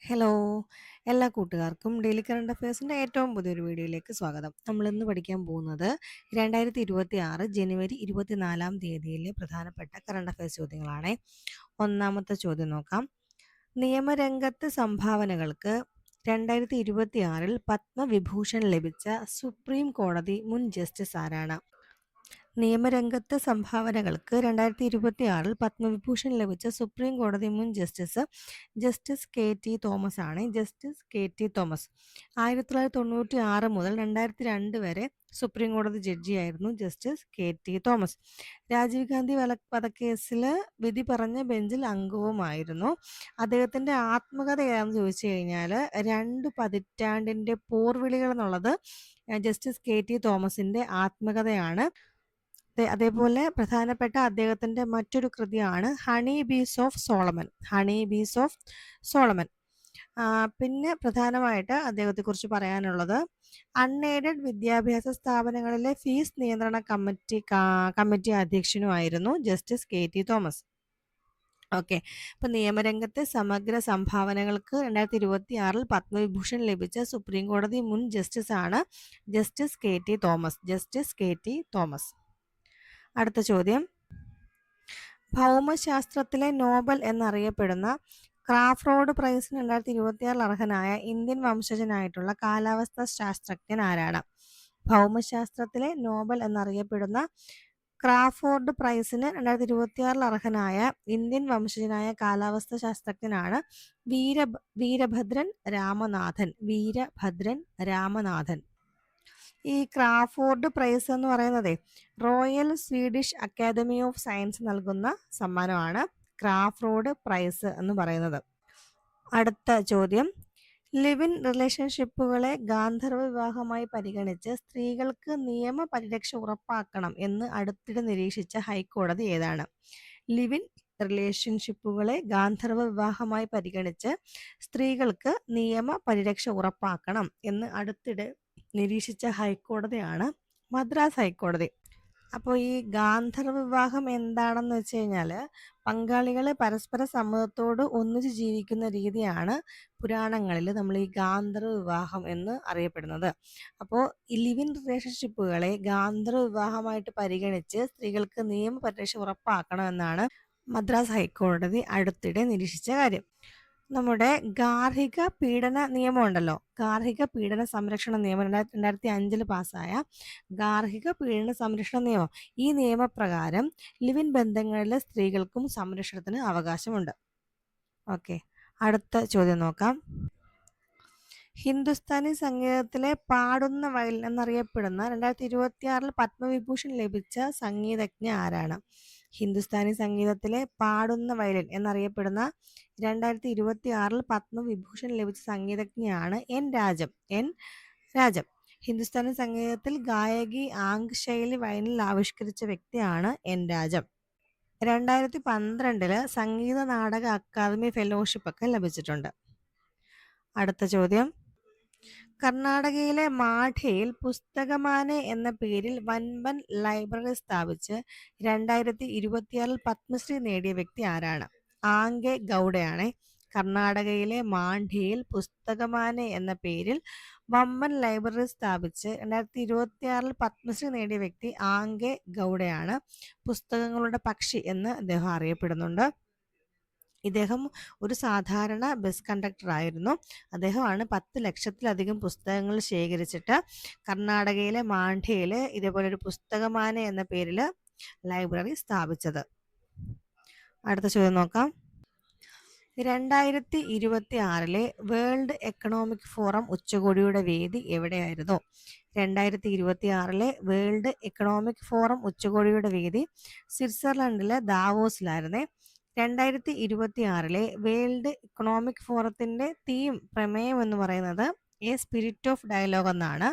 Hello! എല്ലാ കൂട്ടുകാർക്കും daily current അഫയേഴ്സിൻ്റെ ഏറ്റവും പുതിയൊരു വീഡിയോയിലേക്ക് സ്വാഗതം. നമ്മളിന്ന് പഠിക്കാൻ പോകുന്നത് 2026 ജനുവരി 24-ാം തീയതിയിലെ പ്രധാനപ്പെട്ട കറണ്ട് അഫയേഴ്സ് ചോദ്യങ്ങളാണേ. ഒന്നാമത്തെ ചോദ്യം നോക്കാം. നിയമരംഗത്ത് സംഭാവനകൾക്ക് 2026-ൽ പത്മവിഭൂഷൺ ലഭിച്ച സുപ്രീം കോടതി മുൻ ജസ്റ്റിസ് ആരാണ്? നിയമരംഗത്ത് സംഭാവനകൾക്ക് 2026-ൽ പത്മവിഭൂഷൺ ലഭിച്ച സുപ്രീം കോടതി മുൻ ജസ്റ്റിസ് കെ ടി തോമസ് ആണ്. ജസ്റ്റിസ് കെ ടി തോമസ് 1996 മുതൽ 2002 വരെ സുപ്രീം കോടതി ജഡ്ജിയായിരുന്നു justice K T Thomas. Rajiv Gandhi വധക്കേസിൽ വിധി പറഞ്ഞ ബെഞ്ചിൽ അംഗവുമായിരുന്നു. അദ്ദേഹത്തിന്റെ ആത്മകഥ ഏതാണെന്ന് ചോദിച്ചു കഴിഞ്ഞാൽ 2 പതിറ്റാണ്ടിന്റെ പോർവിളികൾ എന്നുള്ളത് ജസ്റ്റിസ് കെ ടി തോമസിന്റെ ആത്മകഥയാണ്. അതേപോലെ പ്രധാനപ്പെട്ട അദ്ദേഹത്തിന്റെ മറ്റൊരു കൃതിയാണ് ഹണി ബീസ് ഓഫ് സോളമൻ. പിന്നെ പ്രധാനമായിട്ട് അദ്ദേഹത്തെക്കുറിച്ച് പറയാനുള്ളത് അൺഎയ്ഡഡ് വിദ്യാഭ്യാസ സ്ഥാപനങ്ങളിലെ ഫീസ് നിയന്ത്രണ കമ്മിറ്റി അധ്യക്ഷനുമായിരുന്നു justice K T Thomas. Okay, ഇപ്പൊ നിയമരംഗത്തെ സമഗ്ര സംഭാവനകൾക്ക് 2026-ൽ പത്മവിഭൂഷൺ ലഭിച്ച സുപ്രീം കോടതി മുൻ ജസ്റ്റിസ് ആണ് ജസ്റ്റിസ് കെ ടി തോമസ്. അടുത്ത ചോദ്യം, ഭൗമശാസ്ത്രത്തിലെ നോബൽ എന്നറിയപ്പെടുന്ന ക്രാഫ്രോഡ് പ്രൈസിന് 2026 അർഹനായ ഇന്ത്യൻ വംശജനായിട്ടുള്ള കാലാവസ്ഥാ ശാസ്ത്രജ്ഞൻ ആരാണ്? ഭൗമശാസ്ത്രത്തിലെ നോബൽ എന്നറിയപ്പെടുന്ന ക്രാഫോർഡ് പ്രൈസിന് 2026 അർഹനായ ഇന്ത്യൻ വംശജനായ കാലാവസ്ഥാ ശാസ്ത്രജ്ഞനാണ് വീരഭദ്രൻ രാമനാഥൻ. ഈ ക്രാഫോർഡ് പ്രൈസ് എന്ന് പറയുന്നത് Royal Swedish Academy of Science നൽകുന്ന സമ്മാനമാണ് ക്രാഫോർഡ് പ്രൈസ് എന്ന് പറയുന്നത്. അടുത്ത ചോദ്യം, ലിവ് ഇൻ റിലേഷൻഷിപ്പുകളെ ഗാന്ധർവ വിവാഹമായി പരിഗണിച്ച് സ്ത്രീകൾക്ക് നിയമ പരിരക്ഷ ഉറപ്പാക്കണം എന്ന് അടുത്തിടെ നിരീക്ഷിച്ച ഹൈക്കോടതി ഏതാണ്? ലിവ് ഇൻ റിലേഷൻഷിപ്പുകളെ ഗാന്ധർവ വിവാഹമായി പരിഗണിച്ച് സ്ത്രീകൾക്ക് നിയമ പരിരക്ഷ ഉറപ്പാക്കണം എന്ന് അടുത്തിടെ നിരീക്ഷിച്ച ഹൈക്കോടതിയാണ് മദ്രാസ് ഹൈക്കോടതി. അപ്പോൾ ഈ ഗാന്ധർവ വിവാഹം എന്താണെന്ന് വെച്ച് കഴിഞ്ഞാൽ പങ്കാളികൾ പരസ്പര സമ്മതത്തോട് ഒന്നിച്ച് ജീവിക്കുന്ന രീതിയാണ് പുരാണങ്ങളിൽ നമ്മൾ ഈ ഗാന്ധർവ വിവാഹം എന്ന് അറിയപ്പെടുന്നത്. അപ്പോൾ ഈ ലിവ് ഇൻ റിലേഷൻഷിപ്പുകളെ ഗാന്ധർവ വിവാഹമായിട്ട് പരിഗണിച്ച് സ്ത്രീകൾക്ക് നിയമപരിരക്ഷ ഉറപ്പാക്കണമെന്നാണ് മദ്രാസ് ഹൈക്കോടതി അടുത്തിടെ നിരീക്ഷിച്ച കാര്യം. നമ്മുടെ ഗാർഹിക പീഡന നിയമം ഉണ്ടല്ലോ, ഗാർഹിക പീഡന സംരക്ഷണ നിയമം 2005 പാസ്സായ ഗാർഹിക പീഡന സംരക്ഷണ നിയമം, ഈ നിയമപ്രകാരം ലിവ് ഇൻ ബന്ധങ്ങളിലെ സ്ത്രീകൾക്കും സംരക്ഷണത്തിന് അവകാശമുണ്ട്. ഓക്കെ, അടുത്ത ചോദ്യം നോക്കാം. ഹിന്ദുസ്ഥാനി സംഗീതത്തിലെ പാടുന്ന വയലിൻ എന്നറിയപ്പെടുന്ന 2026-ൽ പത്മവിഭൂഷൺ ലഭിച്ച സംഗീതജ്ഞ ആരാണ്? ഹിന്ദുസ്ഥാനി സംഗീതത്തിലെ പാടുന്ന വയലിൻ എന്നറിയപ്പെടുന്ന 2026-ൽ പത്മവിഭൂഷൺ ലഭിച്ച സംഗീതജ്ഞയാണ് എൻ രാജം. ഹിന്ദുസ്ഥാനി സംഗീതത്തിൽ ഗായകി ആംഗ് ശൈലി വയലിനിൽ ആവിഷ്കരിച്ച വ്യക്തിയാണ് N Rajam. 2012-ല് Sangeetha Nataka academy fellowship ഒക്കെ ലഭിച്ചിട്ടുണ്ട്. അടുത്ത ചോദ്യം, കർണാടകയിലെ മാഠയിൽ പുസ്തകമാനെ എന്ന പേരിൽ വൻപൻ ലൈബ്രറി സ്ഥാപിച്ച് 2026-ൽ പത്മശ്രീ നേടിയ വ്യക്തി ആരാണ്? ആംഗെ ഗൗഡയാണ്. കർണാടകയിലെ മാണ്ഡ്യയിൽ പുസ്തകമാനെ എന്ന പേരിൽ വമ്പൻ ലൈബ്രറി സ്ഥാപിച്ച് 2026-ൽ പത്മശ്രീ നേടിയ വ്യക്തി ആംഗെ ഗൗഡയാണ്. പുസ്തകങ്ങളുടെ പക്ഷി എന്ന് അദ്ദേഹം അറിയപ്പെടുന്നുണ്ട്. ഇദ്ദേഹം ഒരു സാധാരണ ബസ് കണ്ടക്ടർ ആയിരുന്നു. അദ്ദേഹമാണ് 10 ലക്ഷത്തിലധികം പുസ്തകങ്ങൾ ശേഖരിച്ചിട്ട് കർണാടകയിലെ മാണ്ഡ്യയിൽ ഇതേപോലെ ഒരു പുസ്തകമാനെ എന്ന പേരിൽ ലൈബ്രറി സ്ഥാപിച്ചത്. അടുത്ത ചോദ്യം നോക്കാം. 2026-ലെ വേൾഡ് എക്കണോമിക് ഫോറം ഉച്ചകോടിയുടെ വേദി എവിടെയായിരുന്നു? 2026-ലെ വേൾഡ് എക്കണോമിക് ഫോറം ഉച്ചകോടിയുടെ വേദി സ്വിറ്റ്സർലൻഡിലെ ദാവോസിലായിരുന്നേ. 2026-ലെ വേൾഡ് എക്കണോമിക് ഫോറത്തിന്റെ പ്രമേയം എന്ന് പറയുന്നത് എ സ്പിരിറ്റ് ഓഫ് ഡയലോഗ് എന്നാണ്.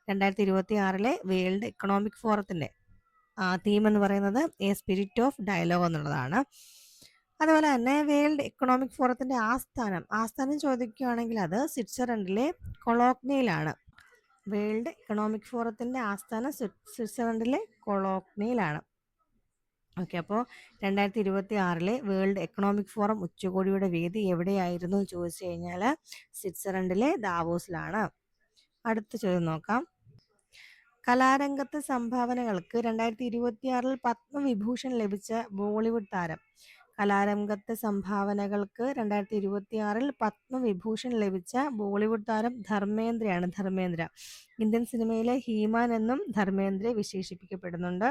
2026-ലെ വേൾഡ് എക്കണോമിക് ഫോറത്തിന്റെ തീം എന്ന് പറയുന്നത് എ സ്പിരിറ്റ് ഓഫ് ഡയലോഗ് എന്നുള്ളതാണ്. അതുപോലെ തന്നെ വേൾഡ് എക്കണോമിക് ഫോറത്തിന്റെ ആസ്ഥാനം ചോദിക്കുകയാണെങ്കിൽ അത് സ്വിറ്റ്സർലൻഡിലെ കൊളോക്നിയിലാണ്. വേൾഡ് എക്കണോമിക് ഫോറത്തിന്റെ ആസ്ഥാനം സ്വിറ്റ്സർലൻഡിലെ കൊളോക്നിയിലാണ്. ഓക്കെ, അപ്പോൾ 2026 വേൾഡ് എക്കണോമിക് ഫോറം ഉച്ചകോടിയുടെ വേദി എവിടെയായിരുന്നു എന്ന് ചോദിച്ചു കഴിഞ്ഞാൽ സ്വിറ്റ്സർലൻഡിലെ ദാവോസിലാണ്. അടുത്ത ചോദ്യം നോക്കാം. കലാരംഗത്ത് സംഭാവനകൾക്ക് 2026 പത്മവിഭൂഷൺ ലഭിച്ച ബോളിവുഡ് താരം. കലാരംഗത്ത് സംഭാവനകൾക്ക് 2026 പത്മവിഭൂഷൺ ലഭിച്ച ബോളിവുഡ് താരം ധർമ്മേന്ദ്രയാണ്. ധർമ്മേന്ദ്ര ഇന്ത്യൻ സിനിമയിലെ ഹീമാൻ എന്നും ധർമ്മേന്ദ്രയെ വിശേഷിപ്പിക്കപ്പെടുന്നുണ്ട്.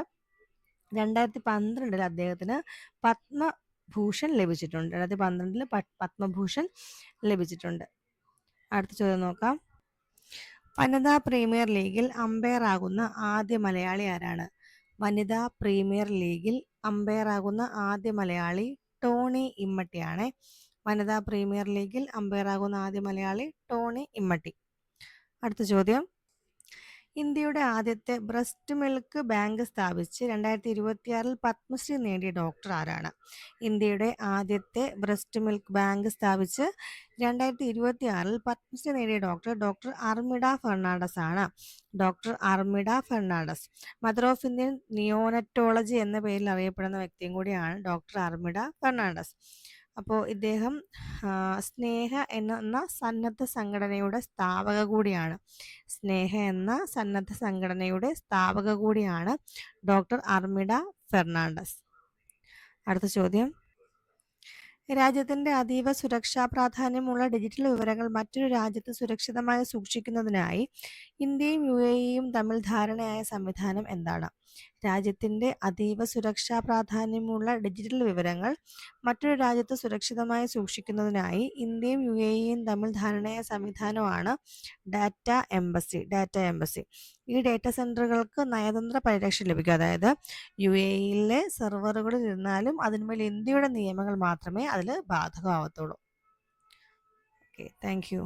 2012 അദ്ദേഹത്തിന് പത്മഭൂഷൺ ലഭിച്ചിട്ടുണ്ട്. 2012 പത്മഭൂഷൺ ലഭിച്ചിട്ടുണ്ട്. അടുത്ത ചോദ്യം നോക്കാം. വനിതാ പ്രീമിയർ ലീഗിൽ അമ്പയർ ആകുന്ന ആദ്യ മലയാളി ആരാണ്? വനിതാ പ്രീമിയർ ലീഗിൽ അമ്പയർ ആകുന്ന ആദ്യ മലയാളി ടോണി ഇമ്മട്ടിയാണ്. വനിതാ പ്രീമിയർ ലീഗിൽ അമ്പയർ ആകുന്ന ആദ്യ മലയാളി ടോണി ഇമ്മട്ടി. അടുത്ത ചോദ്യം. ഇന്ത്യയുടെ ആദ്യത്തെ ബ്രസ്റ്റ് മിൽക്ക് ബാങ്ക് സ്ഥാപിച്ച് 2026 പത്മശ്രീ നേടിയ ഡോക്ടർ ആരാണ്? ഇന്ത്യയുടെ ആദ്യത്തെ ബ്രസ്റ്റ് മിൽക്ക് ബാങ്ക് സ്ഥാപിച്ച് 2026 പത്മശ്രീ നേടിയ ഡോക്ടർ അർമിഡ ഫെർണാണ്ടസ് ആണ്. Doctor Armida Fernandez mother of Indian neonatology എന്ന പേരിൽ അറിയപ്പെടുന്ന വ്യക്തിയും കൂടിയാണ് ഡോക്ടർ അർമിഡ ഫെർണാണ്ടസ്. അപ്പോൾ ഇദ്ദേഹം സ്നേഹ എന്ന സന്നദ്ധ സംഘടനയുടെ സ്ഥാപക കൂടിയാണ്. സ്നേഹ എന്ന സന്നദ്ധ സംഘടനയുടെ സ്ഥാപക കൂടിയാണ് ഡോക്ടർ അർമിഡ ഫെർണാണ്ടസ്. അടുത്ത ചോദ്യം. രാജ്യത്തിന്റെ അതീവ സുരക്ഷാ പ്രാധാന്യമുള്ള ഡിജിറ്റൽ വിവരങ്ങൾ മറ്റൊരു രാജ്യത്ത് സുരക്ഷിതമായി സൂക്ഷിക്കുന്നതിനായി ഇന്ത്യയും UAE-യും തമ്മിൽ ധാരണയായ സംവിധാനം എന്താണ്? രാജ്യത്തിന്റെ അതീവ സുരക്ഷാ പ്രാധാന്യമുള്ള ഡിജിറ്റൽ വിവരങ്ങൾ മറ്റൊരു രാജ്യത്ത് സുരക്ഷിതമായി സൂക്ഷിക്കുന്നതിനായി ഇന്ത്യയും UAE-യും തമ്മിൽ ധാരണയായ സംവിധാനമാണ് ഡാറ്റ എംബസി. ഈ ഡാറ്റ സെന്ററുകൾക്ക് നയതന്ത്ര പരിരക്ഷ ലഭിക്കും. അതായത് UAE-യിലെ സെർവറുകളിൽ ഇരുന്നാലും അതിന്മേൽ ഇന്ത്യയുടെ നിയമങ്ങൾ മാത്രമേ അതിൽ ബാധകമാവത്തുള്ളൂ. Okay, thank you.